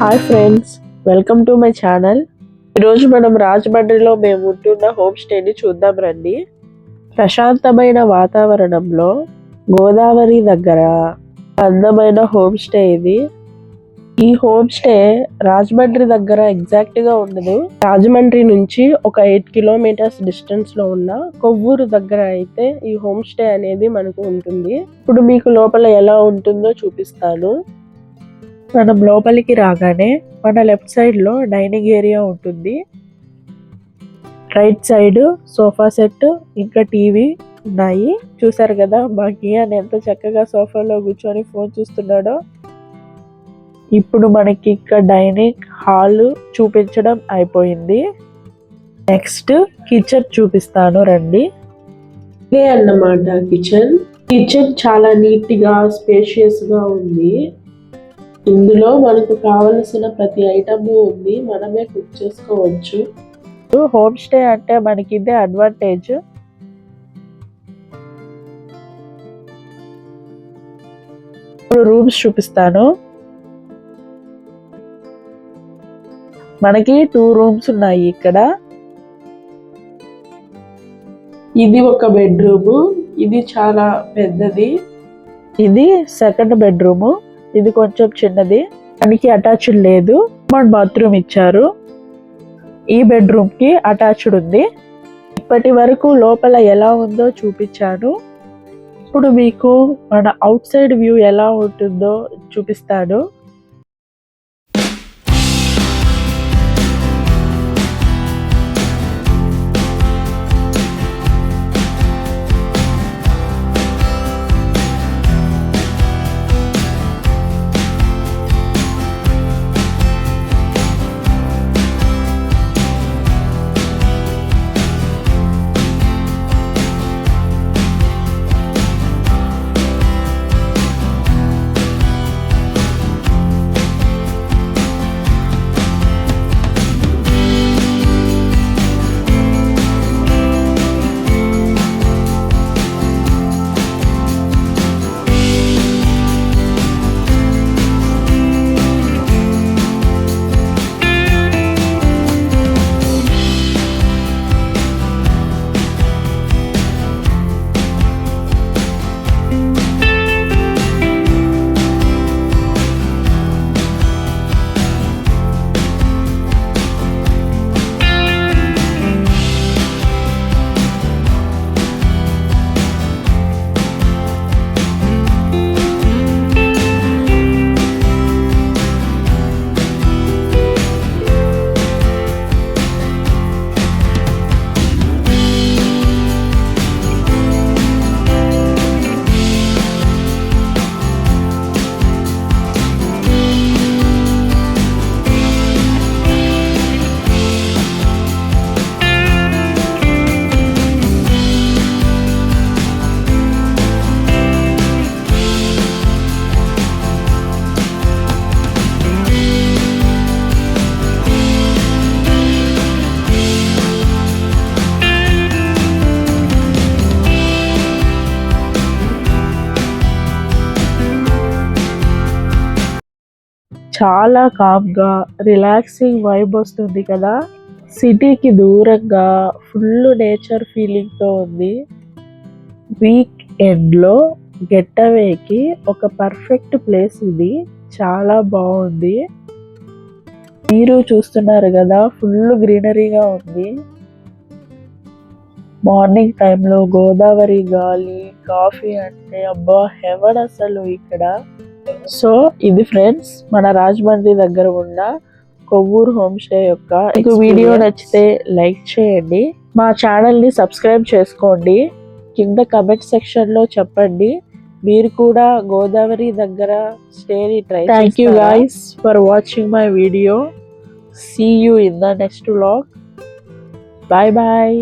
Hi friends, welcome to my channel. ఈరోజు మనం రాజమండ్రిలో మేము ఉంటున్న హోమ్ స్టేని చూద్దాం రండి. ప్రశాంతమైన వాతావరణంలో గోదావరి దగ్గర అందమైన హోమ్ స్టే ఇది. ఈ హోమ్ స్టే రాజమండ్రి దగ్గర ఎగ్జాక్ట్గా ఉండదు. రాజమండ్రి నుంచి ఒక 8 కిలోమీటర్స్ డిస్టెన్స్లో ఉన్న కొవ్వూరు దగ్గర అయితే ఈ హోమ్ స్టే అనేది మనకు ఉంటుంది. ఇప్పుడు మీకు లోపల ఎలా ఉంటుందో చూపిస్తాను. మనం లోపలికి రాగానే మన లెఫ్ట్ సైడ్లో డైనింగ్ ఏరియా ఉంటుంది. రైట్ సైడ్ సోఫా సెట్ ఇంకా టీవీ ఉన్నాయి. చూసారు కదా మా కియాన్ ఎంత చక్కగా సోఫాలో కూర్చొని ఫోన్ చూస్తున్నాడో. ఇప్పుడు మనకి ఇక్కడ డైనింగ్ హాల్ చూపించడం అయిపోయింది. నెక్స్ట్ కిచెన్ చూపిస్తాను రండి. ఇదే అన్నమాట కిచెన్. కిచెన్ చాలా నీట్గా స్పేషియస్గా ఉంది. ఇందులో మనకు కావలసిన ప్రతి ఐటమ్ ఉంది, మనమే కుక్ చేసుకోవచ్చు. హోమ్ స్టే అంటే మనకి ఇదే అడ్వాంటేజ్. ఇప్పుడు రూమ్స్ చూపిస్తాను. మనకి 2 రూమ్స్ ఉన్నాయి ఇక్కడ. ఇది ఒక బెడ్రూమ్, ఇది చాలా పెద్దది. ఇది సెకండ్ బెడ్రూమ్, ఇది కొంచెం చిన్నది, దానికి అటాచ్డ్ లేదు. కామన్ బాత్రూమ్ ఇచ్చారు. ఈ బెడ్రూమ్ కి అటాచ్డ్ ఉంది. ఇప్పటి వరకు లోపల ఎలా ఉందో చూపించాను. ఇప్పుడు మీకు మన అవుట్ సైడ్ వ్యూ ఎలా ఉంటుందో చూపిస్తాను. చాలా కామ్గా రిలాక్సింగ్ వైబ్ వస్తుంది కదా. సిటీకి దూరంగా ఫుల్ నేచర్ ఫీలింగ్తో ఉంది. వీక్ ఎండ్లో గెట్ అవేకి ఒక పర్ఫెక్ట్ ప్లేస్ ఇది. చాలా బాగుంది. మీరు చూస్తున్నారు కదా, ఫుల్ గ్రీనరీగా ఉంది. మార్నింగ్ టైంలో గోదావరి గాలి, కాఫీ అంటే అబ్బా హెవెన్ అసలు ఇక్కడ. సో ఇది ఫ్రెండ్స్ మన రాజమండ్రి దగ్గర ఉన్న కొవ్వూరు హోమ్ స్టే యొక్క. మీకు వీడియో నచ్చితే లైక్ చేయండి, మా ఛానల్ని సబ్స్క్రైబ్ చేసుకోండి. కింద కమెంట్ సెక్షన్లో చెప్పండి మీరు కూడా గోదావరి దగ్గర స్టేని ట్రై చేస్తారా. Thank you guys for watching my video. See you in the next vlog. Bye bye.